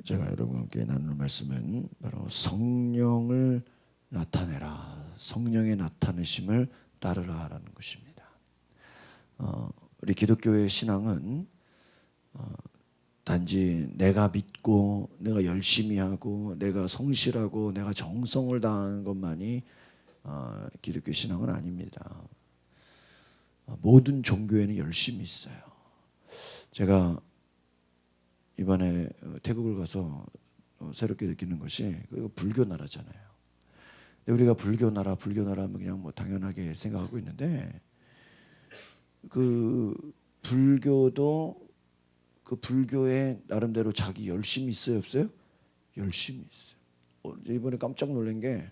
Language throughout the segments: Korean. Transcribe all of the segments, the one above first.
제가 여러분과 함께 나눌 말씀은 바로 성령을 나타내라, 성령의 나타내심을 따르라라는 것입니다. 우리 기독교의 신앙은 단지 내가 믿고 내가 열심히 하고 내가 성실하고 내가 정성을 다하는 것만이 기독교 신앙은 아닙니다. 모든 종교에는 열심이 있어요. 제가 이번에 태국을 가서 새롭게 느끼는 것이 불교 나라잖아요. 근데 우리가 불교 나라 하면 그냥 뭐 당연하게 생각하고 있는데 그 불교도 그 불교에 나름대로 자기 열심이 있어요, 없어요? 열심이 있어요. 이번에 깜짝 놀란 게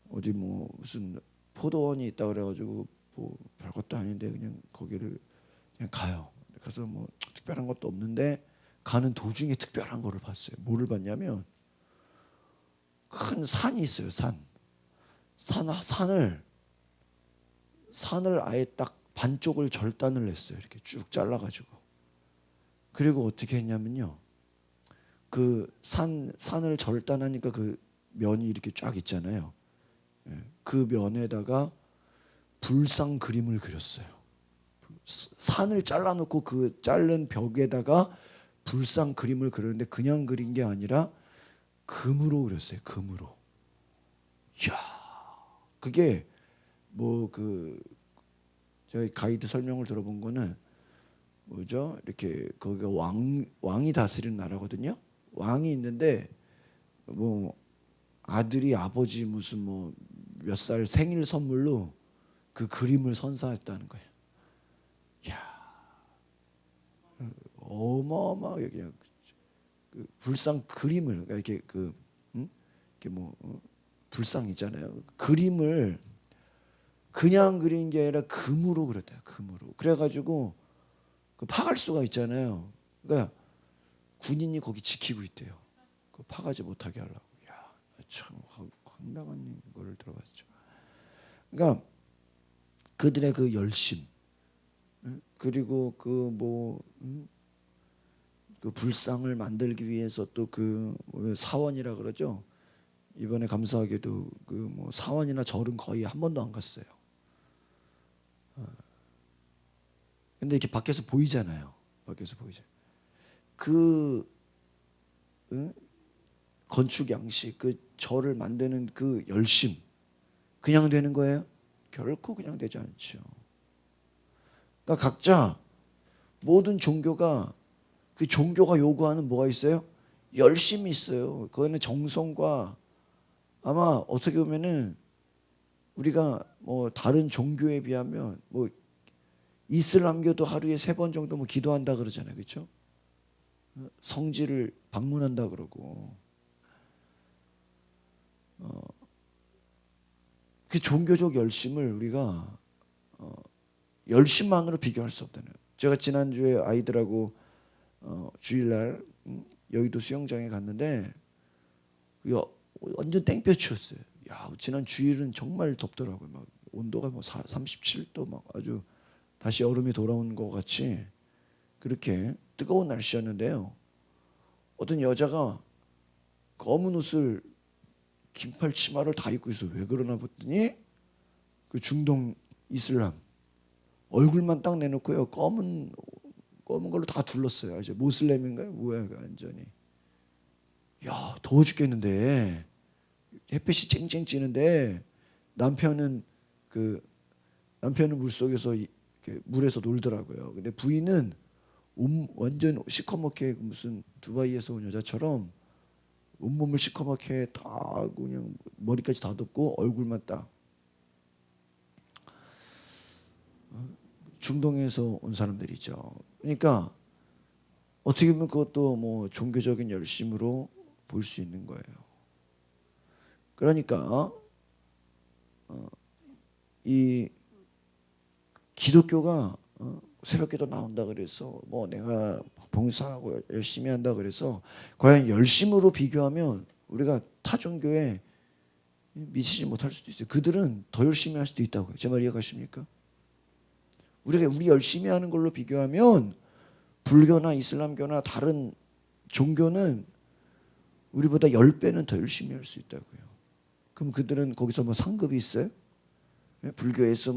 어디 뭐 무슨 포도원이 있다 그래가지고 뭐 별것도 아닌데 그냥 거기를 그냥 가요. 가서 뭐 특별한 것도 없는데 가는 도중에 특별한 거를 봤어요. 뭐를 봤냐면 큰 산이 있어요. 산을 아예 딱 반쪽을 절단을 했어요. 이렇게 쭉 잘라가지고. 그리고 어떻게 했냐면요. 그 산을 절단하니까 그 면이 이렇게 쫙 있잖아요. 그 면에다가 불상 그림을 그렸어요. 산을 잘라놓고 그 자른 벽에다가 불상 그림을 그렸는데 그냥 그린 게 아니라 금으로 그렸어요. 금으로. 이야, 그게 뭐 그 저희 가이드 설명을 들어본 거는 뭐죠? 이렇게 거기가 왕이 다스리는 나라거든요. 왕이 있는데 뭐 아들이 아버지 무슨 뭐 몇 살 생일 선물로 그 그림을 선사했다는 거예요. 이야, 어마어마하게 그냥 그 불상 그림을 이렇게 이렇게 뭐 불상 있잖아요. 그림을 그냥 그린 게 아니라 금으로 그렸대요. 금으로. 그래가지고 그 파갈 수가 있잖아요. 그러니까 군인이 거기 지키고 있대요. 그 파가지 못하게 하려고. 야, 참 황당한 걸 들어봤죠. 그러니까 그들의 그 열심, 그리고 그 불상을 만들기 위해서 또 그 사원이라 그러죠. 이번에 감사하게도 그 뭐 사원이나 절은 거의 한 번도 안 갔어요. 근데 이렇게 밖에서 보이잖아요. 밖에서 보이잖아요. 그 건축 양식, 그 절을 만드는 그 열심, 그냥 되는 거예요? 결코 그냥 되지 않죠. 그러니까 각자 모든 종교가 그 종교가 요구하는 뭐가 있어요? 열심이 있어요. 그거는 정성과 아마 어떻게 보면은 우리가 뭐 다른 종교에 비하면 뭐 이슬람교도 하루에 3번 정도 뭐 기도한다 그러잖아요. 그렇죠? 성지를 방문한다 그러고 그 종교적 열심을 우리가 열심만으로 비교할 수 없다는 거예요. 제가 지난주에 아이들하고 주일날 여의도 수영장에 갔는데 완전 땡볕이었어요. 야, 지난 주일은 정말 덥더라고요. 막 온도가 뭐 37도 막 아주 다시 여름이 돌아온 것 같이 그렇게 뜨거운 날씨였는데요. 어떤 여자가 검은 옷을 긴팔 치마를 다 입고 있어. 왜 그러나 봤더니 그 중동 이슬람 얼굴만 딱 내놓고요. 검은 걸로 다 둘렀어요. 이제 모슬렘인가요? 뭐야, 완전히. 야, 더워 죽겠는데 햇빛이 쨍쨍 찌는데 남편은 물속에서 물에서 놀더라고요. 근데 부인은 완전 시커멓게 무슨 두바이에서 온 여자처럼 온몸을 시커멓게 다 그냥 머리까지 다 덮고 얼굴만 딱. 중동에서 온 사람들이죠. 그러니까 어떻게 보면 그것도 뭐 종교적인 열심으로 볼 수 있는 거예요. 그러니까 이 기독교가 새벽기도 나온다 그래서 뭐 내가 봉사하고 열심히 한다 그래서 과연 열심으로 비교하면 우리가 타 종교에 미치지 못할 수도 있어요. 그들은 더 열심히 할 수도 있다고요. 제 말 이해가십니까? 우리 열심히 하는 걸로 비교하면 불교나 이슬람교나 다른 종교는 우리보다 10배는 더 열심히 할 수 있다고요. 그럼 그들은 거기서 뭐 상급이 있어요? 불교에서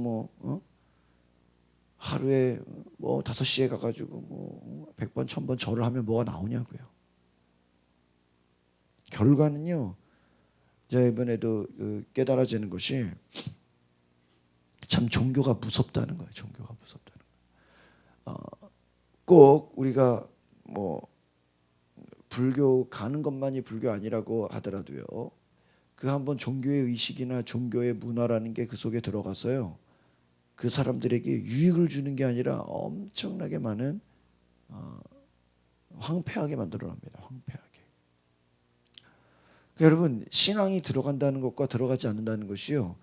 하루에 뭐 5시에 가가지고 뭐 100번 1000번 절을 하면 뭐가 나오냐고요. 결과는요, 제가 이번에도 깨달아지는 것이 참 종교가 무섭다는 거예요. 종교가 무섭다는 거예요. 꼭 우리가 뭐 불교 가는 것만이 불교 아니라고 하더라도요, 그 한번 종교의 의식이나 종교의 문화라는 게 그 속에 들어가서요, 그 사람들에게 유익을 주는 게 아니라 엄청나게 많은 황폐하게 만들어냅니다. 황폐하게. 그러니까 여러분, 신앙이 들어간다는 것과 들어가지 않는다는 것이요,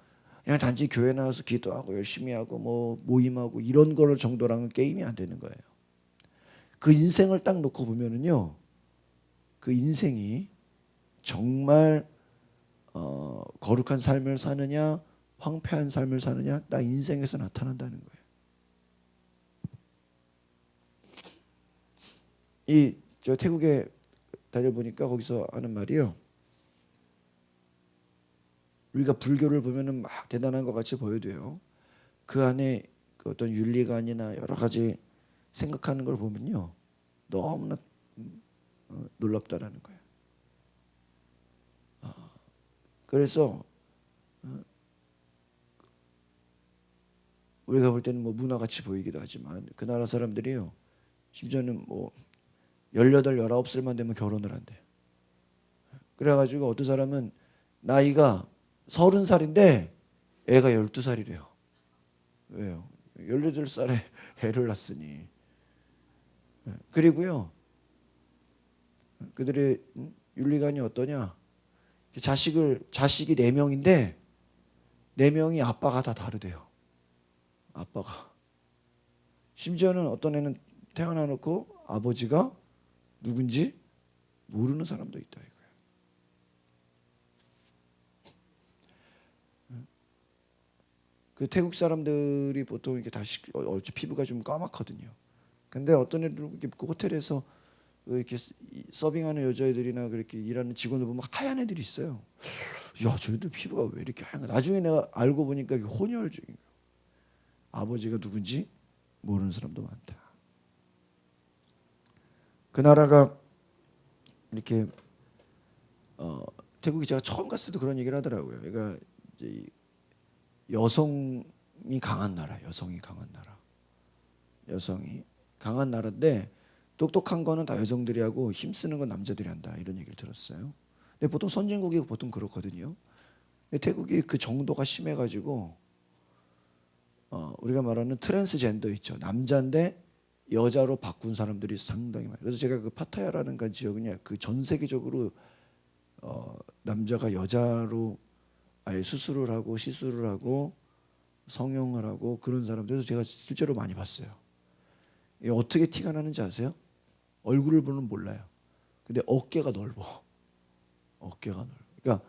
그냥 단지 교회 나와서 기도하고 열심히 하고 뭐 모임하고 이런 걸 정도랑은 게임이 안 되는 거예요. 그 인생을 딱 놓고 보면은요, 그 인생이 정말 거룩한 삶을 사느냐 황폐한 삶을 사느냐 딱 인생에서 나타난다는 거예요. 저 태국에 다녀보니까 거기서 하는 말이요, 우리가 불교를 보면은 막 대단한 것 같이 보여도요, 그 안에 그 어떤 윤리관이나 여러 가지 생각하는 걸 보면요, 너무나 놀랍다라는 거예요. 그래서 우리가 볼 때는 뭐 문화같이 보이기도 하지만 그 나라 사람들이요, 심지어는 뭐 18, 19살만 되면 결혼을 한대. 그래가지고 어떤 사람은 나이가 30살인데 애가 12살이래요. 왜요? 18살에 애를 낳았으니. 그리고요, 그들의 윤리관이 어떠냐? 자식이 4명인데 4명이 아빠가 다 다르대요. 아빠가. 심지어는 어떤 애는 태어나 놓고 아버지가 누군지 모르는 사람도 있다 이거예요. 그 태국 사람들이 보통 이렇게 다시 피부가 좀 까맣거든요. 근데 어떤 애들 그 호텔에서 이렇게 서빙하는 여자애들이나 그렇게 일하는 직원들 보면 하얀 애들이 있어요. 야, 저희들 피부가 왜 이렇게 하얀가? 나중에 내가 알고 보니까 이게 혼혈증이에요. 아버지가 누군지 모르는 사람도 많다. 그 나라가 이렇게 태국이 제가 처음 갔을 때도 그런 얘기를 하더라고요. 그러니까 이제 여성이 강한 나라, 여성이 강한 나라, 여성이 강한 나라인데 똑똑한 거는 다 여성들이 하고 힘쓰는 건 남자들이 한다 이런 얘기를 들었어요. 근데 보통 선진국이 보통 그렇거든요. 근데 태국이 그 정도가 심해가지고 우리가 말하는 트랜스젠더 있죠. 남자인데 여자로 바꾼 사람들이 상당히 많아요. 그래서 제가 그 파타야라는 그 지역은요, 그 전 세계적으로 남자가 여자로 아예 수술을 하고 시술을 하고 성형을 하고 그런 사람들도 제가 실제로 많이 봤어요. 이게 어떻게 티가 나는지 아세요? 얼굴을 보면 몰라요. 근데 어깨가 넓어. 어깨가 넓어. 그러니까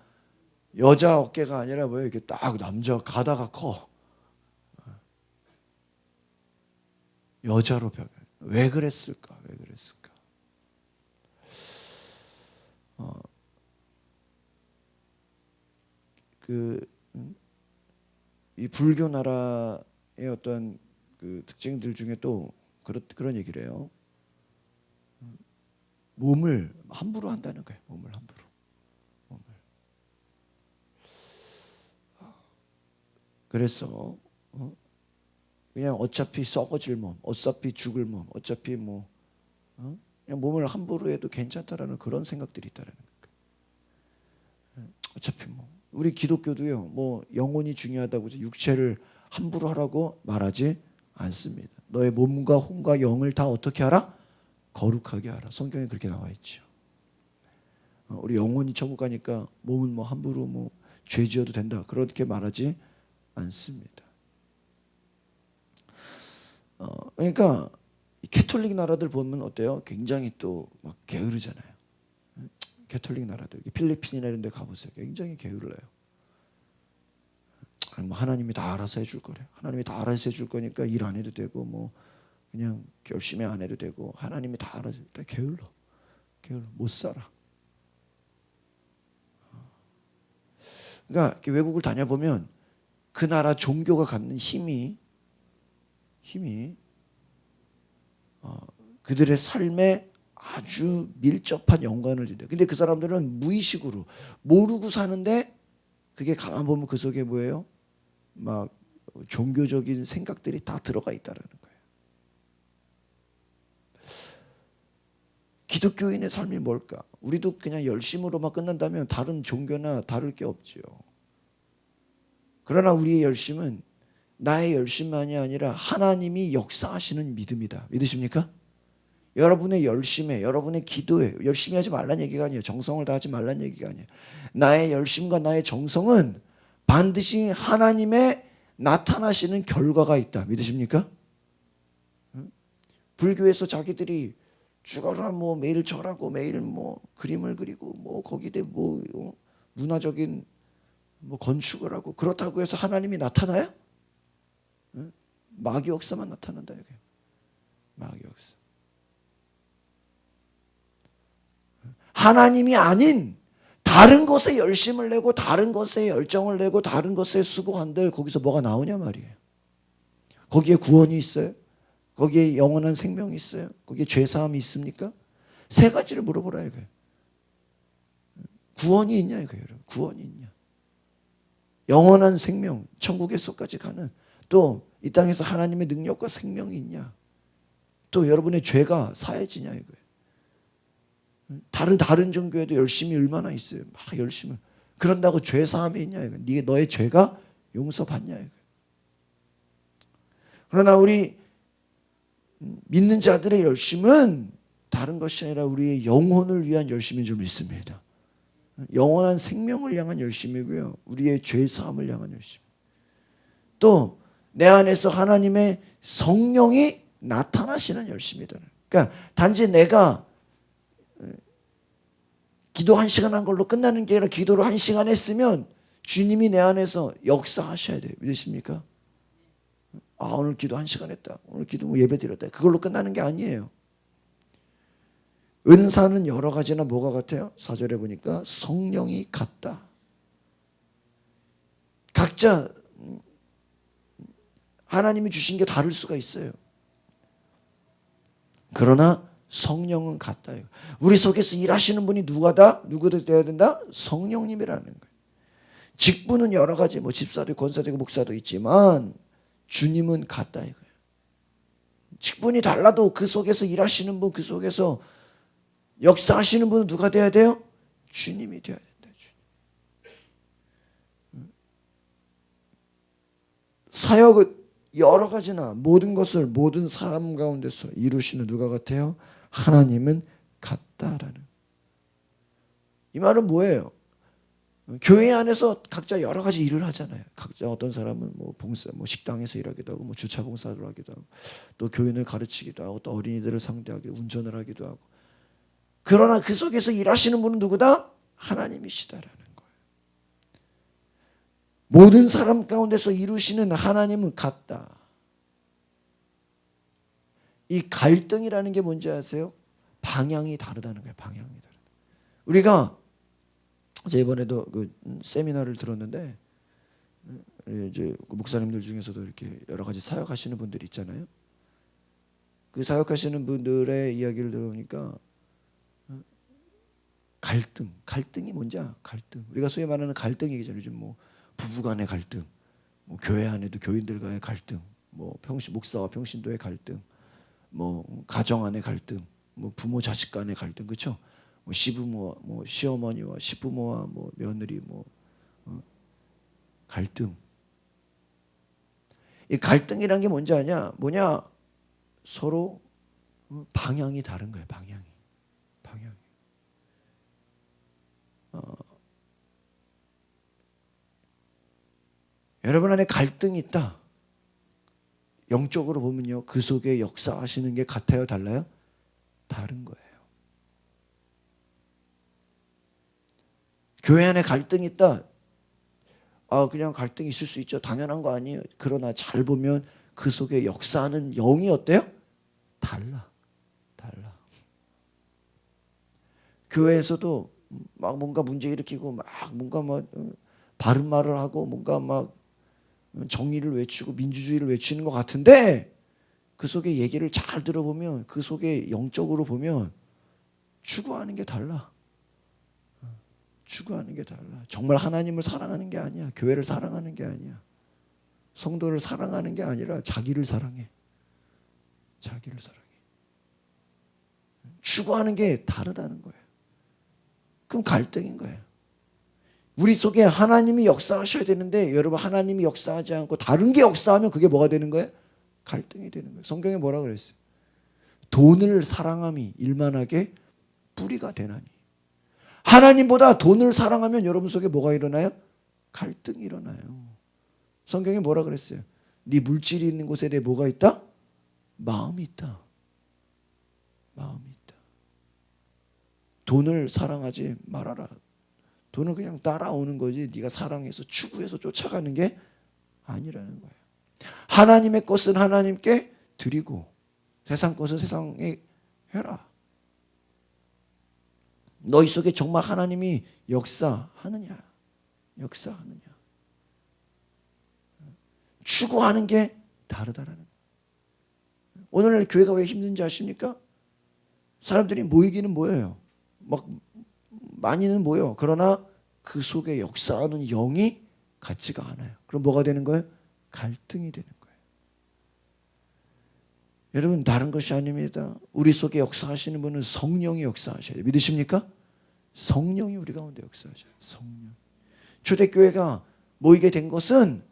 여자 어깨가 아니라 뭐예요? 이렇게 딱 남자 가다가 커. 여자로 변해. 왜 그랬을까? 왜 그랬을까? 이 불교 나라의 어떤 그 특징들 중에 또 그런 얘기를 해요. 몸을 함부로 한다는 거예요. 몸을 함부로. 몸을. 그래서 그냥 어차피 썩어질 몸, 어차피 죽을 몸, 어차피 뭐 그냥 몸을 함부로 해도 괜찮다라는 그런 생각들이 있다라는 거예요. 어차피 뭐 우리 기독교도요, 뭐 영혼이 중요하다고 해서 육체를 함부로 하라고 말하지 않습니다. 너의 몸과 혼과 영을 다 어떻게 하라? 거룩하게 하라. 성경에 그렇게 나와 있죠. 우리 영혼이 천국 가니까 몸은 뭐 함부로 뭐 죄 지어도 된다 그렇게 말하지 않습니다. 그러니까 캐톨릭 나라들 보면 어때요? 굉장히 또 막 게으르잖아요. 캐톨릭 나라들, 필리핀이나 이런 데 가보세요. 굉장히 게을러요. 뭐 하나님이 다 알아서 해줄 거래. 하나님이 다 알아서 해줄 거니까 일 안 해도 되고 뭐 그냥 열심히 안 해도 되고 하나님이 다 알아서 다 게을러. 못 살아. 그러니까 이렇게 외국을 다녀보면 그 나라 종교가 갖는 힘이 그들의 삶에 아주 밀접한 연관을 준다. 근데 그 사람들은 무의식으로 모르고 사는데 그게 가만 보면 그 속에 뭐예요? 막 종교적인 생각들이 다 들어가 있다라는 거예요. 기독교인의 삶이 뭘까? 우리도 그냥 열심으로만 끝난다면 다른 종교나 다를 게 없지요. 그러나 우리의 열심은 나의 열심만이 아니라 하나님이 역사하시는 믿음이다. 믿으십니까? 여러분의 열심에, 여러분의 기도에 열심히 하지 말란 얘기가 아니에요. 정성을 다하지 말란 얘기가 아니에요. 나의 열심과 나의 정성은 반드시 하나님의 나타나시는 결과가 있다. 믿으십니까? 불교에서 자기들이 죽어라 뭐 매일 절하고 매일 뭐 그림을 그리고 뭐 거기에 뭐 문화적인 뭐 건축을 하고 그렇다고 해서 하나님이 나타나요? 마귀 역사만 나타난다 이게. 마귀 역사. 하나님이 아닌 다른 것에 열심을 내고 다른 것에 열정을 내고 다른 것에 수고한들 거기서 뭐가 나오냐 말이에요. 거기에 구원이 있어요? 거기에 영원한 생명이 있어요? 거기에 죄사함이 있습니까? 세 가지를 물어보라 이거예요. 구원이 있냐 이거예요. 구원이 있냐? 영원한 생명, 천국에서까지 가는 또 이 땅에서 하나님의 능력과 생명이 있냐? 또 여러분의 죄가 사해지냐 이거예요. 다른 종교에도 열심이 얼마나 있어요. 막 열심을. 그런다고 죄 사함이 있냐 이거예요. 네가 너의 죄가 용서받냐 이거예요. 그러나 우리 믿는 자들의 열심은 다른 것이 아니라 우리의 영혼을 위한 열심인 줄 믿습니다. 영원한 생명을 향한 열심이고요. 우리의 죄 사함을 향한 열심. 또 내 안에서 하나님의 성령이 나타나시는 열심이다. 그러니까 단지 내가 기도 1시간 한 걸로 끝나는 게 아니라 기도를 1시간 했으면 주님이 내 안에서 역사하셔야 돼요. 믿으십니까? 아 오늘 기도 1시간 했다. 오늘 기도 뭐 예배 드렸다. 그걸로 끝나는 게 아니에요. 은사는 여러 가지나 뭐가 같아요? 4절에 보니까 성령이 같다. 각자 하나님이 주신 게 다를 수가 있어요. 그러나 성령은 같다. 우리 속에서 일하시는 분이 누구다 되어야 된다? 성령님이라는 거예요. 직분은 여러 가지 뭐 집사도 권사도 목사도 있지만 주님은 같다 이거예요. 직분이 달라도 그 속에서 일하시는 분, 그 속에서 역사하시는 분은 누가 되어야 돼요? 주님이 되어야 된다. 주님. 사역은 여러 가지나 모든 것을 모든 사람 가운데서 이루시는 누가 같아요? 하나님은 같다라는. 이 말은 뭐예요? 교회 안에서 각자 여러 가지 일을 하잖아요. 각자 어떤 사람은 뭐 봉사, 뭐 식당에서 일하기도 하고, 뭐 주차 봉사를 하기도 하고, 또 교인을 가르치기도 하고, 또 어린이들을 상대하기, 운전을 하기도 하고. 그러나 그 속에서 일하시는 분은 누구다? 하나님이시다라는 거예요. 모든 사람 가운데서 이루시는 하나님은 같다. 이 갈등이라는 게 뭔지 아세요? 방향이 다르다는 거예요. 방향이 다르다. 우리가 제가 이번에도 그 세미나를 들었는데 이제 목사님들 중에서도 이렇게 여러 가지 사역하시는 분들이 있잖아요. 그 사역하시는 분들의 이야기를 들어보니까 갈등이 뭔지 알아? 갈등. 우리가 소위 말하는 갈등이 있잖아요. 요즘 뭐 부부간의 갈등, 뭐 교회 안에도 교인들과의 갈등, 뭐 목사와 평신도의 갈등, 뭐 가정 안의 갈등, 뭐 부모 자식 간의 갈등, 그렇죠? 뭐 시부모, 뭐 시어머니와 시부모와 뭐 며느리, 뭐 갈등. 이 갈등이란 게 뭔지 아냐? 뭐냐? 서로 방향이 다른 거예요. 방향이. 여러분 안에 갈등이 있다. 영적으로 보면요, 그 속에 역사하시는 게 같아요, 달라요? 다른 거예요. 교회 안에 갈등이 있다. 그냥 갈등이 있을 수 있죠. 당연한 거 아니에요. 그러나 잘 보면 그 속에 역사하는 영이 어때요? 달라. 교회에서도 막 뭔가 문제 일으키고 막 뭔가 바른 말을 하고 뭔가 막 정의를 외치고 민주주의를 외치는 것 같은데 그 속에 얘기를 잘 들어보면 그 속에 영적으로 보면 추구하는 게 달라. 추구하는 게 달라. 정말 하나님을 사랑하는 게 아니야. 교회를 사랑하는 게 아니야. 성도를 사랑하는 게 아니라 자기를 사랑해. 자기를 사랑해. 추구하는 게 다르다는 거예요. 그럼 갈등인 거예요. 우리 속에 하나님이 역사하셔야 되는데 여러분 하나님이 역사하지 않고 다른 게 역사하면 그게 뭐가 되는 거예요? 갈등이 되는 거예요. 성경에 뭐라 그랬어요? 돈을 사랑함이 일만하게 뿌리가 되나니. 하나님보다 돈을 사랑하면 여러분 속에 뭐가 일어나요? 갈등이 일어나요. 성경에 뭐라 그랬어요? 네 물질이 있는 곳에 내 뭐가 있다? 마음이 있다. 마음이 있다. 돈을 사랑하지 말아라. 돈은 그냥 따라오는 거지 네가 사랑해서 추구해서 쫓아가는 게 아니라는 거예요. 하나님의 것은 하나님께 드리고 세상 것은 세상에 해라. 너희 속에 정말 하나님이 역사하느냐? 역사하느냐? 추구하는 게 다르다라는 거예요. 오늘날 교회가 왜 힘든지 아십니까? 사람들이 모이기는 모여요. 막 많이는 모여. 그러나 그 속에 역사하는 영이 같지가 않아요. 그럼 뭐가 되는 거예요? 갈등이 되는 거예요. 여러분 다른 것이 아닙니다. 우리 속에 역사하시는 분은 성령이 역사하셔야 돼요. 믿으십니까? 성령이 우리 가운데 역사하셔요. 성령. 초대교회가 모이게 된 것은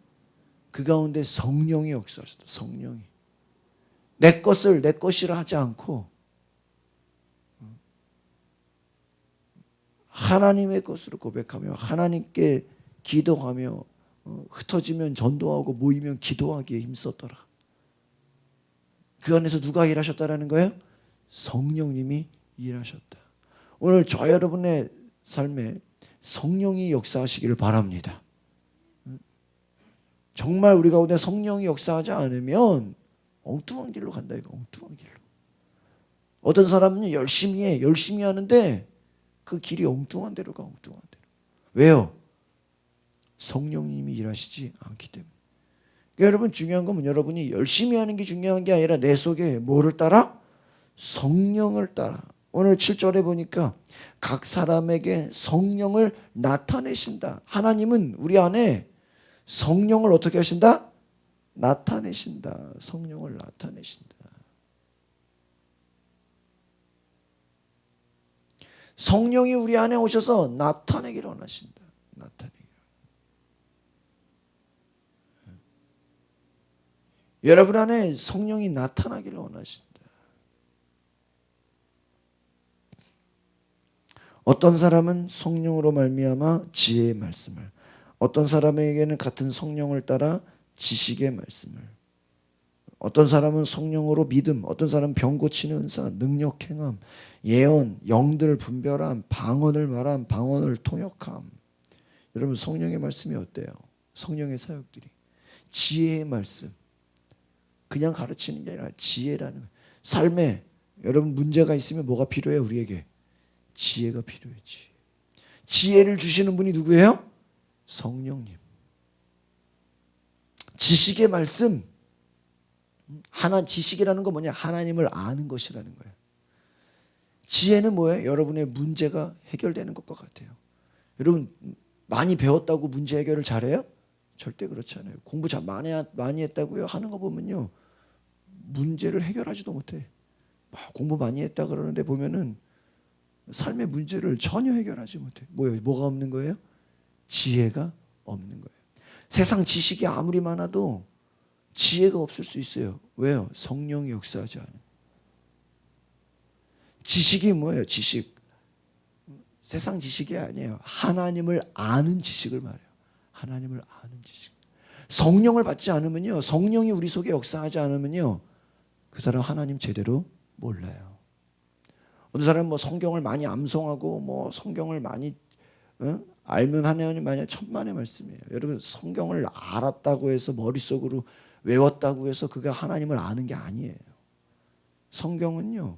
그 가운데 성령이 역사하셨다. 성령이. 내 것을 내 것이라 하지 않고 하나님의 것으로 고백하며 하나님께 기도하며 흩어지면 전도하고 모이면 기도하기에 힘썼더라. 그 안에서 누가 일하셨다라는 거예요? 성령님이 일하셨다. 오늘 저 여러분의 삶에 성령이 역사하시기를 바랍니다. 정말 우리 가운데 성령이 역사하지 않으면 엉뚱한 길로 간다 이거. 엉뚱한 길로. 어떤 사람은 열심히 해. 열심히 하는데 그 길이 엉뚱한 데로 가. 엉뚱한 데로. 왜요? 성령님이 일하시지 않기 때문에. 그러니까 여러분 중요한 건 여러분이 열심히 하는 게 중요한 게 아니라 내 속에 뭐를 따라? 성령을 따라. 오늘 7절에 보니까 각 사람에게 성령을 나타내신다. 하나님은 우리 안에 성령을 어떻게 하신다? 나타내신다. 성령을 나타내신다. 성령이 우리 안에 오셔서 나타내기를 원하신다. 나타내기를. 여러분 안에 성령이 나타나기를 원하신다. 어떤 사람은 성령으로 말미암아 지혜의 말씀을, 어떤 사람에게는 같은 성령을 따라 지식의 말씀을, 어떤 사람은 성령으로 믿음, 어떤 사람은 병 고치는 은사, 능력 행함, 예언, 영들 분별함, 방언을 말함, 방언을 통역함. 여러분 성령의 말씀이 어때요? 성령의 사역들이 지혜의 말씀. 그냥 가르치는 게 아니라 지혜라는 거예요. 삶에 여러분 문제가 있으면 뭐가 필요해요? 우리에게 지혜가 필요해. 지혜를 주시는 분이 누구예요? 성령님. 지식의 말씀. 지식이라는 건 뭐냐? 하나님을 아는 것이라는 거예요. 지혜는 뭐예요? 여러분의 문제가 해결되는 것과 같아요. 여러분 많이 배웠다고 문제 해결을 잘해요? 절대 그렇지 않아요. 공부 잘 많이 했다고요? 하는 거 보면요, 문제를 해결하지도 못해. 공부 많이 했다 그러는데 보면은 삶의 문제를 전혀 해결하지 못해. 뭐가 없는 거예요? 지혜가 없는 거예요. 세상 지식이 아무리 많아도 지혜가 없을 수 있어요. 왜요? 성령이 역사하지 않아요. 지식이 뭐예요? 지식. 세상 지식이 아니에요. 하나님을 아는 지식을 말해요. 하나님을 아는 지식. 성령을 받지 않으면요, 성령이 우리 속에 역사하지 않으면요, 그 사람 하나님 제대로 몰라요. 어떤 사람은 뭐 성경을 많이 암송하고 뭐 성경을 많이 알면 하나님 만약 천만의 말씀이에요. 여러분 성경을 알았다고 해서 머릿속으로 외웠다고 해서 그가 하나님을 아는 게 아니에요. 성경은요,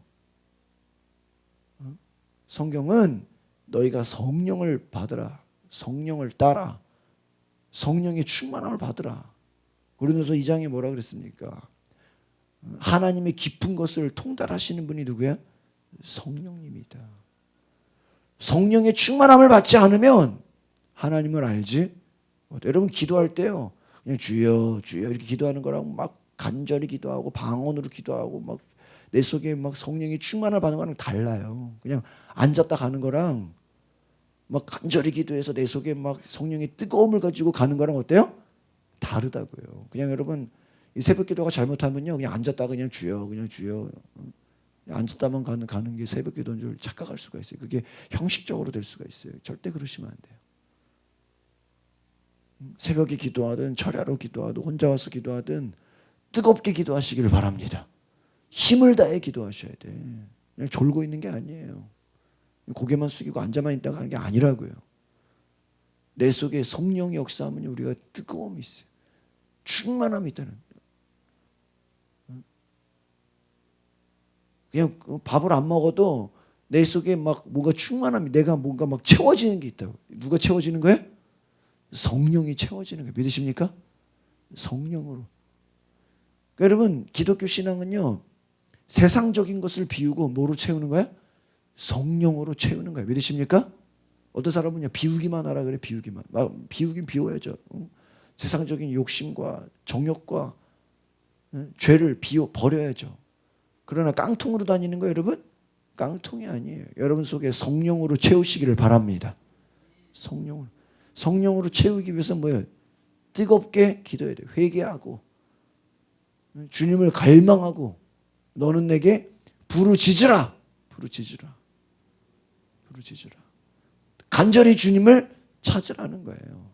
성경은 너희가 성령을 받으라, 성령을 따라 성령의 충만함을 받으라. 고린도서 2장에 뭐라 그랬습니까? 하나님의 깊은 것을 통달하시는 분이 누구야? 성령님이다. 성령의 충만함을 받지 않으면 하나님을 알지 못해. 여러분 기도할 때요, 그냥 주여 주여 이렇게 기도하는 거랑 막 간절히 기도하고 방언으로 기도하고 막 내 속에 막 성령의 충만함을 받는 거랑 달라요. 그냥 앉았다 가는 거랑 막 간절히 기도해서 내 속에 막 성령의 뜨거움을 가지고 가는 거랑 어때요? 다르다고요. 그냥 여러분 이 새벽 기도가 잘못하면요, 그냥 앉았다 그냥 주여 그냥 주여 앉았다만 가는 게 새벽 기도인 줄 착각할 수가 있어요. 그게 형식적으로 될 수가 있어요. 절대 그러시면 안 돼요. 새벽에 기도하든 철야로 기도하든 혼자 와서 기도하든 뜨겁게 기도하시기를 바랍니다. 힘을 다해 기도하셔야 돼. 그냥 졸고 있는 게 아니에요. 고개만 숙이고 앉아만 있다가 하는 게 아니라고요. 내 속에 성령의 역사하면 우리가 뜨거움이 있어요. 충만함이 있다는. 그냥 밥을 안 먹어도 내 속에 막 뭔가 충만함이, 내가 뭔가 막 채워지는 게 있다고. 누가 채워지는 거예요? 성령이 채워지는 거예요. 믿으십니까? 성령으로. 그러니까 여러분 기독교 신앙은요, 세상적인 것을 비우고 뭐로 채우는 거야? 성령으로 채우는 거야. 믿으십니까? 어떤 사람은요, 비우기만 하라 그래. 비우기만. 비우긴 비워야죠. 세상적인 욕심과 정욕과 죄를 버려야죠. 그러나 깡통으로 다니는 거예요, 여러분? 깡통이 아니에요. 여러분 속에 성령으로 채우시기를 바랍니다. 성령으로 채우기 위해서 뭐예요? 뜨겁게 기도해야 돼요. 회개하고 주님을 갈망하고 너는 내게 부르짖으라. 간절히 주님을 찾으라는 거예요.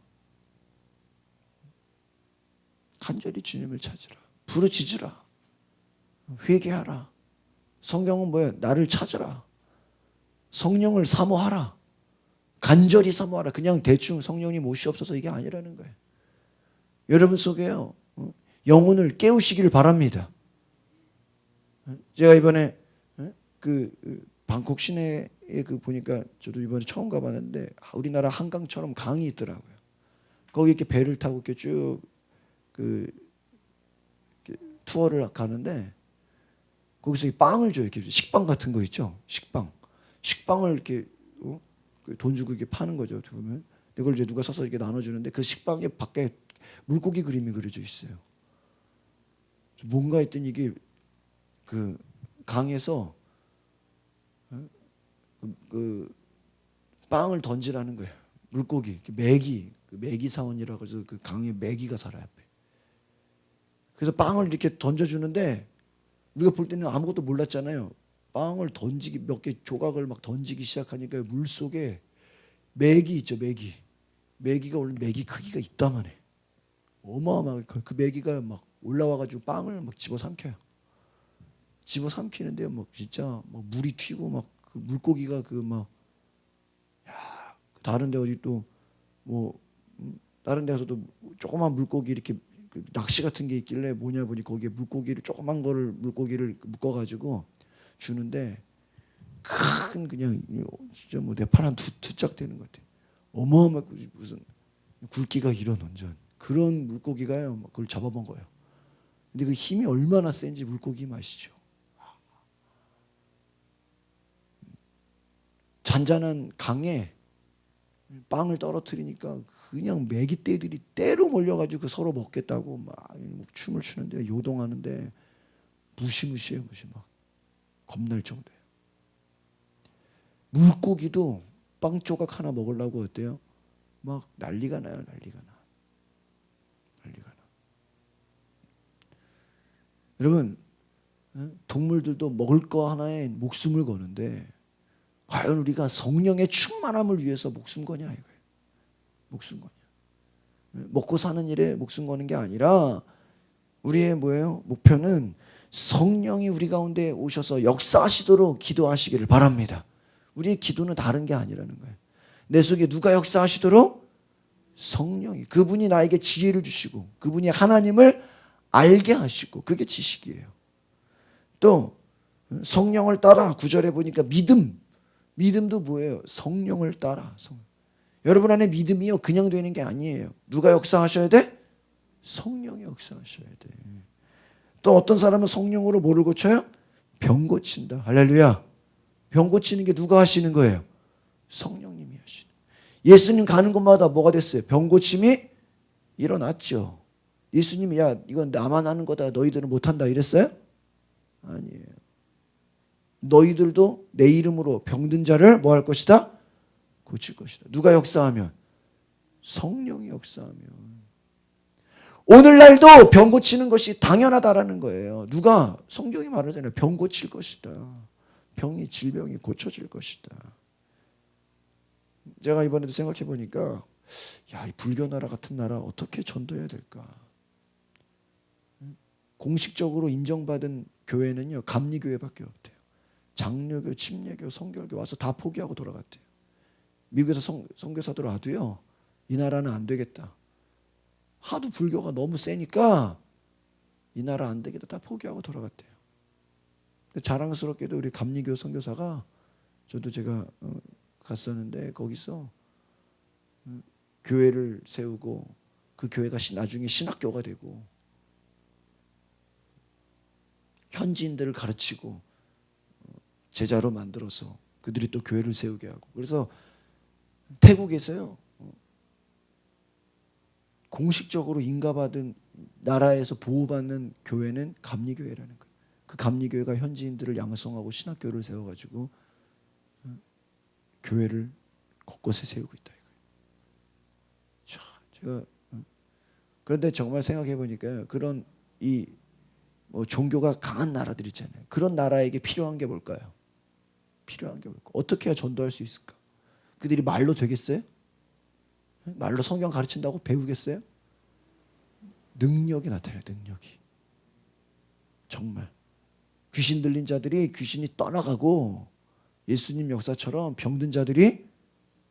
간절히 주님을 찾으라. 부르짖으라. 회개하라. 성경은 뭐예요? 나를 찾으라. 성령을 사모하라. 간절히 사모하라. 그냥 대충 성령님 오시옵소서 이게 아니라는 거예요. 여러분 속에요, 영혼을 깨우시기를 바랍니다. 제가 이번에 그 방콕 시내에 보니까 저도 이번에 처음 가봤는데 우리나라 한강처럼 강이 있더라고요. 거기 이렇게 배를 타고 이렇게 쭉 투어를 가는데 거기서 빵을 줘요. 이렇게 식빵 같은 거 있죠. 식빵을 이렇게 돈 주고 이렇게 파는 거죠. 보면 이걸 이제 누가 사서 이렇게 나눠주는데 그 식빵에 밖에 물고기 그림이 그려져 있어요. 뭔가 했더니 이게 그 강에서 그 빵을 던지라는 거예요. 물고기, 메기 사원이라고 해서 그 강에 메기가 살아요. 앞에. 그래서 빵을 이렇게 던져주는데 우리가 볼 때는 아무것도 몰랐잖아요. 빵을 던지기 몇 개 조각을 막 던지기 시작하니까 물 속에 메기 있죠. 메기가 원래 메기 크기가 있다만 해. 어마어마하게 그 메기가 막 올라와가지고 빵을 막 집어삼켜요. 집어삼키는데요, 막 진짜 막 물이 튀고 막 그 물고기가 다른 데 어디 또 뭐 다른 데 가서도 조그만 물고기 이렇게 낚시 같은 게 있길래 뭐냐 보니 거기에 조그만 거를 물고기를 묶어가지고 주는데 큰 그냥 진짜 뭐 내 팔 한 두 짝 되는 것 같아. 어마어마하고 무슨 굵기가 이런 완전 그런 물고기가요. 막 그걸 잡아본 거예요. 근데 그 힘이 얼마나 센지 물고기 아시죠? 잔잔한 강에 빵을 떨어뜨리니까 그냥 메기떼들이 때로 몰려가지고 서로 먹겠다고 막 춤을 추는데 요동하는데 무시무시해요. 막 겁날 정도예요. 물고기도 빵 조각 하나 먹으려고 어때요? 막 난리가 나요. 난리가 나. 여러분 동물들도 먹을 거 하나에 목숨을 거는데 과연 우리가 성령의 충만함을 위해서 목숨 거냐 이거예요. 목숨 거냐. 먹고 사는 일에 목숨 거는 게 아니라 우리의 뭐예요? 목표는 성령이 우리 가운데 오셔서 역사하시도록 기도하시기를 바랍니다. 우리의 기도는 다른 게 아니라는 거예요. 내 속에 누가 역사하시도록? 성령이. 그분이 나에게 지혜를 주시고 그분이 하나님을 알게 하시고 그게 지식이에요. 또 성령을 따라 9절에 보니까 믿음도 뭐예요? 성령을 따라. 여러분 안에 믿음이요 그냥 되는 게 아니에요. 누가 역사하셔야 돼? 성령이 역사하셔야 돼. 또 어떤 사람은 성령으로 뭐를 고쳐요? 병 고친다. 할렐루야. 병 고치는 게 누가 하시는 거예요? 성령님이 하시는. 예수님 가는 곳마다 뭐가 됐어요? 병 고침이 일어났죠. 예수님이 야 이건 나만 하는 거다 너희들은 못한다 이랬어요? 아니에요. 너희들도 내 이름으로 병든 자를 뭐 할 것이다? 고칠 것이다. 누가 역사하면? 성령이 역사하면. 오늘날도 병 고치는 것이 당연하다라는 거예요. 누가? 성경이 말하잖아요. 병 고칠 것이다. 질병이 고쳐질 것이다. 제가 이번에도 생각해 보니까 야, 이 불교 나라 같은 나라 어떻게 전도해야 될까? 공식적으로 인정받은 교회는요 감리교회밖에 없대요. 장로교, 침례교, 성결교 와서 다 포기하고 돌아갔대요. 미국에서 선교사들 와도요 이 나라는 안 되겠다. 하도 불교가 너무 세니까 이 나라 안 되겠다 다 포기하고 돌아갔대요. 자랑스럽게도 우리 감리교 선교사가 저도 제가 갔었는데 거기서 교회를 세우고 그 교회가 나중에 신학교가 되고 현지인들을 가르치고 제자로 만들어서 그들이 또 교회를 세우게 하고. 그래서 태국에서요 공식적으로 인가받은 나라에서 보호받는 교회는 감리교회라는 거예요. 그 감리교회가 현지인들을 양성하고 신학교를 세워가지고 교회를 곳곳에 세우고 있다 이거예요. 제가 그런데 정말 생각해 보니까 그런 이 종교가 강한 나라들 있잖아요. 그런 나라에게 필요한 게 뭘까요? 필요한 게 뭘까? 어떻게 해야 전도할 수 있을까? 그들이 말로 되겠어요? 말로 성경 가르친다고 배우겠어요? 능력이 나타나요. 능력이. 정말. 귀신 들린 자들이 귀신이 떠나가고 예수님 역사처럼 병든 자들이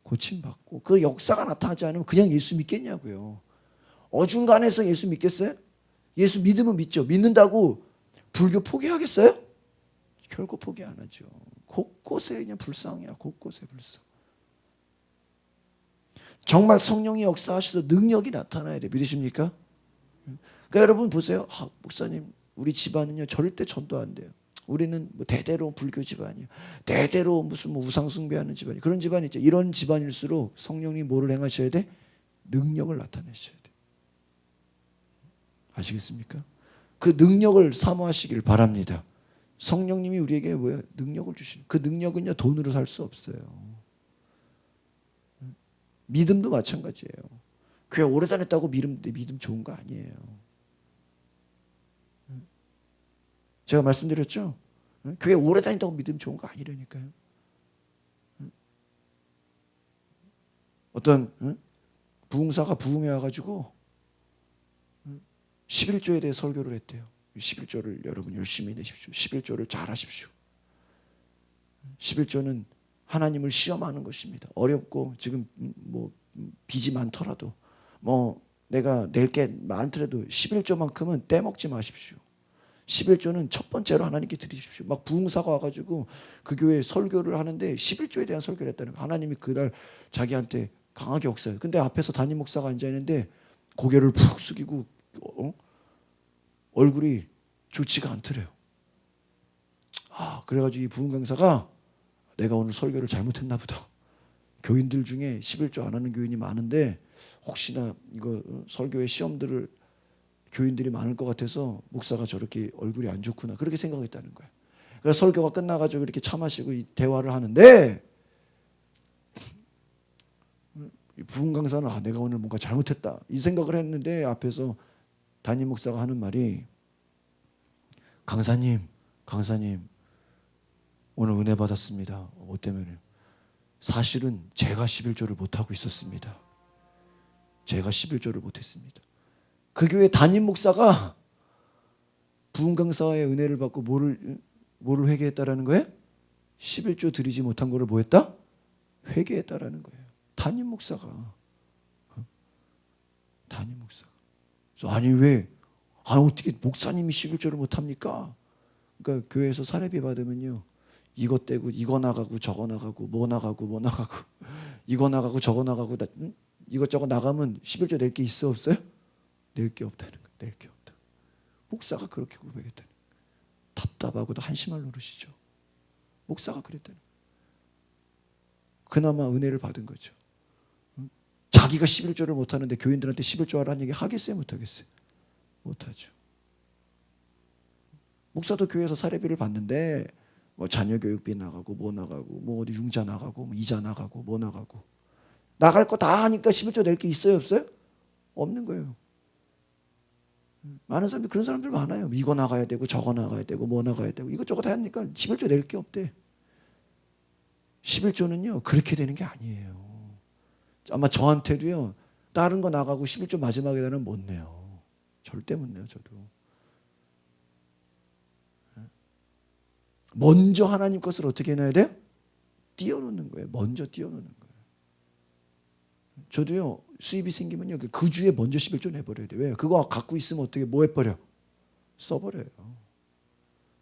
고침받고 그 역사가 나타나지 않으면 그냥 예수 믿겠냐고요. 어중간해서 예수 믿겠어요? 예수 믿으면 믿죠. 믿는다고 불교 포기하겠어요? 결코 포기 안 하죠. 곳곳에 그냥 불상이야. 곳곳에 불상. 정말 성령이 역사하셔서 능력이 나타나야 돼. 믿으십니까? 그러니까 여러분 보세요. 목사님 우리 집안은요 절대 전도 안 돼요. 우리는 뭐 대대로 불교 집안이야. 대대로 무슨 뭐 우상 숭배하는 집안이. 그런 집안이 있죠. 이런 집안일수록 성령님 뭐를 행하셔야 돼? 능력을 나타내셔야 돼. 아시겠습니까? 그 능력을 사모하시길 바랍니다. 성령님이 우리에게 뭐예요? 능력을 주시는. 그 능력은요 돈으로 살 수 없어요. 믿음도 마찬가지예요. 교회 오래 다녔다고 믿음 좋은 거 아니에요. 제가 말씀드렸죠? 교회 오래 다닌다고 믿음 좋은 거 아니라니까요. 어떤 부흥사가 부흥회 와가지고 11조에 대해 설교를 했대요. 11조를 여러분 열심히 내십시오. 11조를 잘 하십시오. 11조는 하나님을 시험하는 것입니다. 어렵고 지금 뭐 빚이 많더라도 뭐 내가 낼 게 많더라도 11조만큼은 떼먹지 마십시오. 11조는 첫 번째로 하나님께 드리십시오. 막 부흥사가 와가지고 그 교회에 설교를 하는데 11조에 대한 설교를 했다는 거예요. 하나님이 그날 자기한테 강하게 역사해요. 근데 앞에서 담임 목사가 앉아있는데 고개를 푹 숙이고 얼굴이 좋지가 않더래요. 그래가지고 이 부흥 강사가 내가 오늘 설교를 잘못했나 보다. 교인들 중에 11조 안 하는 교인이 많은데 혹시나 이거 설교의 시험들을 교인들이 많을 것 같아서 목사가 저렇게 얼굴이 안 좋구나 그렇게 생각했다는 거예요. 그래서 설교가 끝나가지고 이렇게 차 마시고 이 대화를 하는데 부흥 강사는 내가 오늘 뭔가 잘못했다 이 생각을 했는데 앞에서 담임 목사가 하는 말이 강사님 오늘 은혜 받았습니다. 뭐 때문에? 사실은 제가 11조를 못하고 있었습니다. 제가 11조를 못했습니다. 그 교회 담임 목사가 부흥 강사의 은혜를 받고 뭐를 회개했다라는 거예요? 11조 드리지 못한 거를 뭐 했다? 회개했다라는 거예요. 담임 목사가. 아니 왜? 어떻게 목사님이 11조를 못합니까? 그러니까 교회에서 사례비 받으면요. 이것 떼고 이거 나가고 저거 나가고 뭐 나가고 이거 나가고 저거 나가고 이것저것 나가면 11조 낼 게 있어 없어요? 낼 게 없다는 거예요. 낼 게 없다. 목사가 그렇게 고백했다는 거예요. 답답하고도 한심할 노릇이죠. 목사가 그랬다는 거예요. 그나마 은혜를 받은 거죠. 자기가 11조를 못하는데 교인들한테 11조 하라는 얘기 하겠어요? 못하겠어요? 못하죠. 목사도 교회에서 사례비를 받는데 뭐 자녀 교육비 나가고 뭐 나가고 뭐 어디 융자 나가고 뭐 이자 나가고 뭐 나가고 나갈 거 다 하니까 11조 낼 게 있어요 없어요? 없는 거예요. 많은 사람들 그런 사람들 많아요. 이거 나가야 되고 저거 나가야 되고 뭐 나가야 되고 이것저것 하니까 11조 낼 게 없대. 11조는요 그렇게 되는 게 아니에요. 아마 저한테도요 다른 거 나가고 11조 마지막에 되는 못 내요. 절대 못 내요. 저도. 먼저 하나님 것을 어떻게 해놔야 돼요? 띄워놓는 거예요. 먼저 띄워놓는 거예요. 저도요 수입이 생기면요 그 주에 먼저 11조 내버려야 돼요. 왜요? 그거 갖고 있으면 어떻게 뭐 해버려? 써버려요.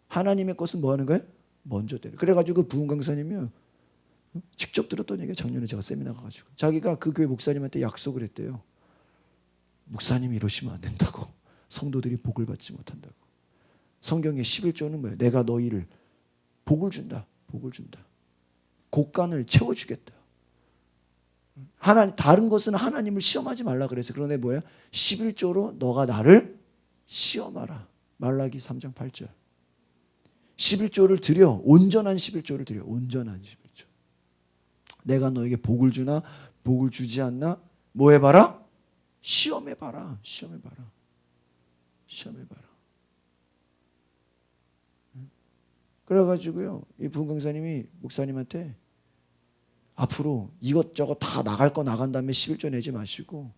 하나님의 것은 뭐 하는 거예요? 먼저 때려. 그래가지고 그 부흥 강사님이요 직접 들었던 얘기가 작년에 제가 세미나 가가지고 자기가 그 교회 목사님한테 약속을 했대요. 목사님이 이러시면 안 된다고. 성도들이 복을 받지 못한다고. 성경의 11조는 뭐예요? 내가 너희를 복을 준다. 복을 준다. 곡간을 채워주겠다. 하나님 다른 것은 하나님을 시험하지 말라 그래서 그런데 뭐예요? 11조로 너가 나를 시험하라. 말라기 3장 8절. 11조를 드려. 온전한 11조를 드려. 온전한 11조. 내가 너에게 복을 주나 복을 주지 않나 뭐 해봐라? 시험해봐라. 시험해봐라. 시험해봐라. 그래가지고요 이 부흥 강사님이 목사님한테 앞으로 이것저것 다 나갈 거 나간 다음에 11조 내지 마시고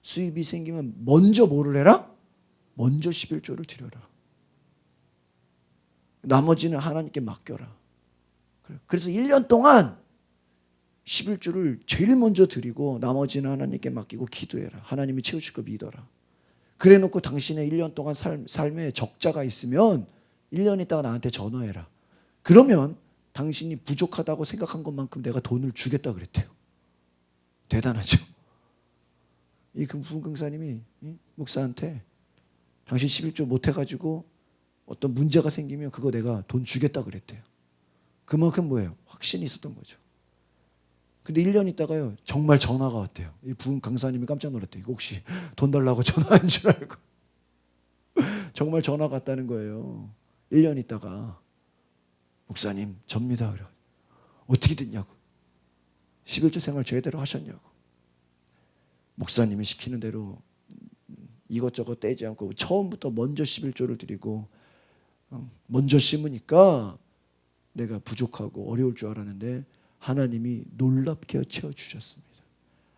수입이 생기면 먼저 뭐를 해라? 먼저 11조를 드려라. 나머지는 하나님께 맡겨라. 그래서 1년 동안 11조를 제일 먼저 드리고 나머지는 하나님께 맡기고 기도해라. 하나님이 채우실 거 믿어라. 그래 놓고 당신의 1년 동안 삶에 적자가 있으면 1년 있다가 나한테 전화해라. 그러면 당신이 부족하다고 생각한 것만큼 내가 돈을 주겠다 그랬대요. 대단하죠. 이 부흥 강사님이 목사한테 당신 11조 못해가지고 어떤 문제가 생기면 그거 내가 돈 주겠다 그랬대요. 그만큼 뭐예요? 확신이 있었던 거죠. 근데 1년 있다가요 정말 전화가 왔대요. 이 부흥 강사님이 깜짝 놀랐대요. 이거 혹시 돈 달라고 전화한 줄 알고 정말 전화가 왔다는 거예요. 1년 있다가 목사님 접니다. 그래. 어떻게 됐냐고. 11조 생활 제대로 하셨냐고. 목사님이 시키는 대로 이것저것 떼지 않고 처음부터 먼저 11조를 드리고 먼저 심으니까 내가 부족하고 어려울 줄 알았는데 하나님이 놀랍게 채워주셨습니다.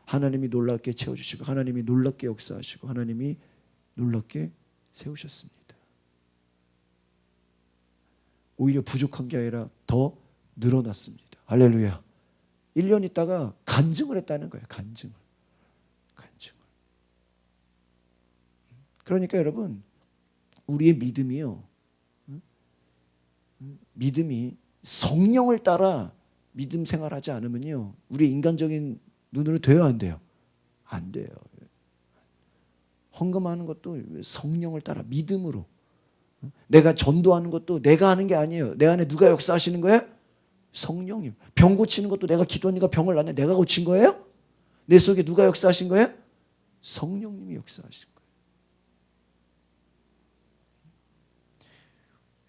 하나님이 놀랍게 채워주시고 하나님이 놀랍게 역사하시고 하나님이 놀랍게 세우셨습니다. 오히려 부족한 게 아니라 더 늘어났습니다. 할렐루야. 1년 있다가 간증을 했다는 거예요. 간증을. 그러니까 여러분 우리의 믿음이요. 믿음이 성령을 따라 믿음 생활하지 않으면요. 우리 인간적인 눈으로 돼요 안 돼요? 안 돼요. 헌금하는 것도 성령을 따라 믿음으로. 내가 전도하는 것도 내가 하는 게 아니에요. 내 안에 누가 역사하시는 거예요? 성령님. 병 고치는 것도 내가 기도하니까 병을 낫네. 내가 고친 거예요? 내 속에 누가 역사하신 거예요? 성령님이 역사하신 거예요.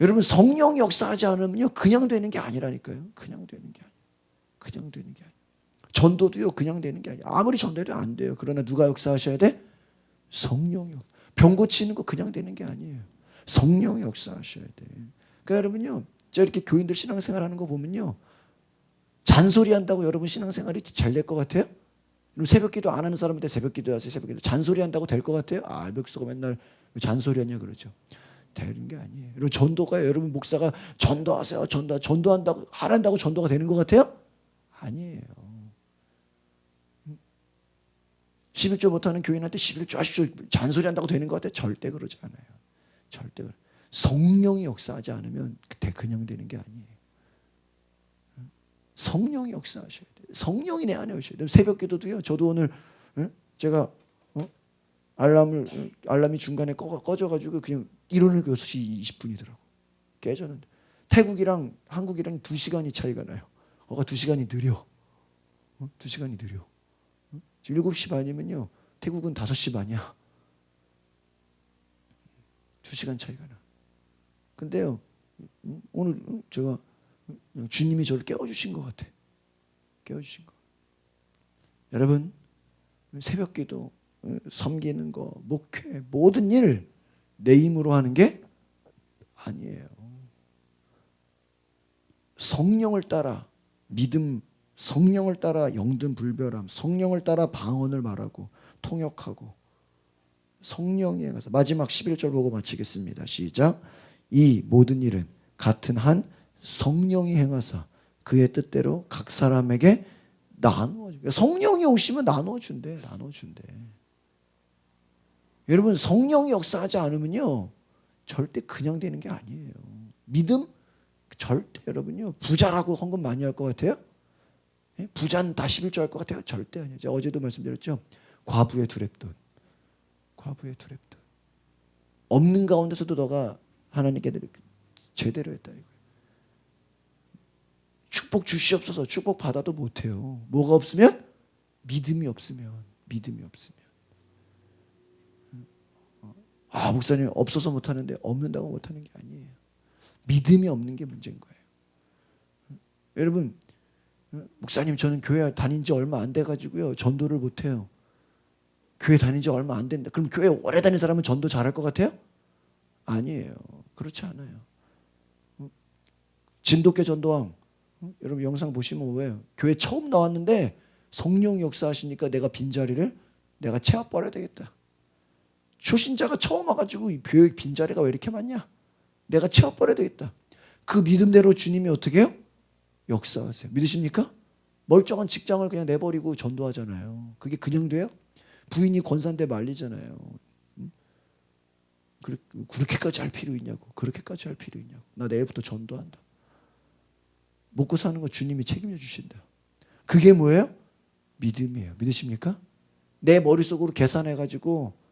여러분 성령이 역사하지 않으면요 그냥 되는 게 아니라니까요. 그냥 되는 게 아니에요. 그냥 되는 게 아니에요. 전도도요 그냥 되는 게 아니에요. 아무리 전도해도 안 돼요. 그러나 누가 역사하셔야 돼? 성령이. 병 고치는 거 그냥 되는 게 아니에요. 성령이 역사하셔야 돼. 그러니까 여러분요 제가 이렇게 교인들 신앙생활하는 거 보면요 잔소리한다고 여러분 신앙생활이 잘 될 것 같아요? 새벽기도 안 하는 사람한테 새벽기도 하세요. 새벽기도 잔소리한다고 될 것 같아요? 아 목사가 맨날 잔소리하냐 그러죠. 되는 게 아니에요. 여러분 전도가 여러분 목사가 전도하세요. 전도한다고 하란다고 전도가 되는 것 같아요? 아니에요. 11조 못하는 교인한테 11조 하십시오. 잔소리한다고 되는 것 같아요? 절대 그러지 않아요. 절대. 성령이 역사하지 않으면 그냥 되는 게 아니에요. 성령이 역사하셔야 돼요. 성령이 내 안에 오셔야 돼요. 새벽 기도도요. 저도 오늘 제가 알람이 중간에 꺼져가지고 그냥 일어나니까 6시 20분이더라고. 깨졌는데. 태국이랑 한국이랑 2시간이 차이가 나요. 2시간이 느려. 2시간이 느려. 7시 반이면요. 태국은 5시 반이야. 2시간 차이가 나. 근데요. 오늘 제가 주님이 저를 깨워주신 것 같아. 깨워주신 거. 여러분 새벽 기도, 섬기는 거, 목회, 모든 일 내 힘으로 하는 게 아니에요. 성령을 따라 믿음, 성령을 따라 영등불별함, 성령을 따라 방언을 말하고 통역하고 성령에 가서 마지막 11절 보고 마치겠습니다. 시작. 이 모든 일은 같은 한 성령이 행하사 그의 뜻대로 각 사람에게 나누어 줘. 성령이 오시면 나누어 준대. 여러분 성령이 역사하지 않으면요 절대 그냥 되는 게 아니에요. 믿음 절대 여러분요 부자라고 헌금 많이 할 것 같아요? 부자는 다 11조 할 것 같아요? 절대 아니에요. 제가 어제도 말씀드렸죠. 과부의 두렙돈. 없는 가운데서도 너가 하나님께 제대로 했다 이거예요. 축복 주시옵소서. 축복 받아도 못해요. 뭐가 없으면? 믿음이 없으면. 목사님 없어서 못하는데 없는다고 못하는 게 아니에요. 믿음이 없는 게 문제인 거예요. 여러분 목사님 저는 교회 다닌 지 얼마 안 돼가지고요 전도를 못해요. 교회 다닌 지 얼마 안 된다. 그럼 교회 오래 다닌 사람은 전도 잘할 것 같아요? 아니에요. 그렇지 않아요. 진돗개 전도왕 여러분 영상 보시면 왜 교회 처음 나왔는데 성령 역사하시니까 내가 빈자리를 내가 채워버려야 되겠다. 초신자가 처음 와가지고 이 교회 빈자리가 왜 이렇게 많냐? 내가 채워버려야 되겠다. 그 믿음대로 주님이 어떻게 해요? 역사하세요. 믿으십니까? 멀쩡한 직장을 그냥 내버리고 전도하잖아요. 그게 그냥 돼요? 부인이 권사인데 말리잖아요. 그렇게까지 할 필요 있냐고. 나 내일부터 전도한다. 먹고 사는 거 주님이 책임져 주신다. 그게 뭐예요? 믿음이에요. 믿으십니까? 내 머릿속으로 계산해가지고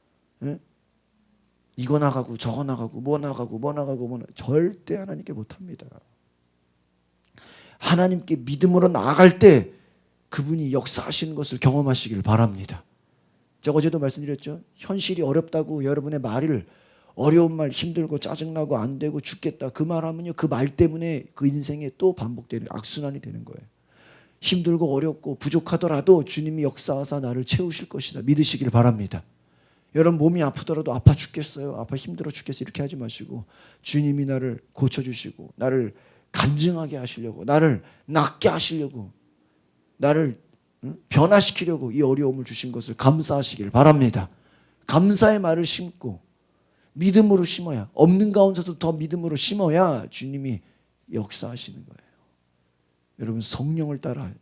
이거 나가고 저거 나가고 뭐 나가고 절대 하나님께 못합니다. 하나님께 믿음으로 나아갈 때 그분이 역사하시는 것을 경험하시길 바랍니다. 제가 어제도 말씀드렸죠. 현실이 어렵다고 여러분의 말을 어려운 말 힘들고 짜증나고 안 되고 죽겠다 그 말하면요 그 말 때문에 그 인생에 또 반복되는 악순환이 되는 거예요. 힘들고 어렵고 부족하더라도 주님이 역사하사 나를 채우실 것이다 믿으시길 바랍니다. 여러분 몸이 아프더라도 아파 죽겠어요 아파 힘들어 죽겠어요 이렇게 하지 마시고 주님이 나를 고쳐주시고 나를 간증하게 하시려고 나를 낫게 하시려고 나를 변화시키려고 이 어려움을 주신 것을 감사하시길 바랍니다. 감사의 말을 심고 믿음으로 심어야 없는 가운데서도 더 믿음으로 심어야 주님이 역사하시는 거예요. 여러분 성령을 따라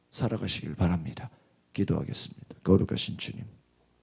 살아가시길 바랍니다. 기도하겠습니다. 거룩하신 주님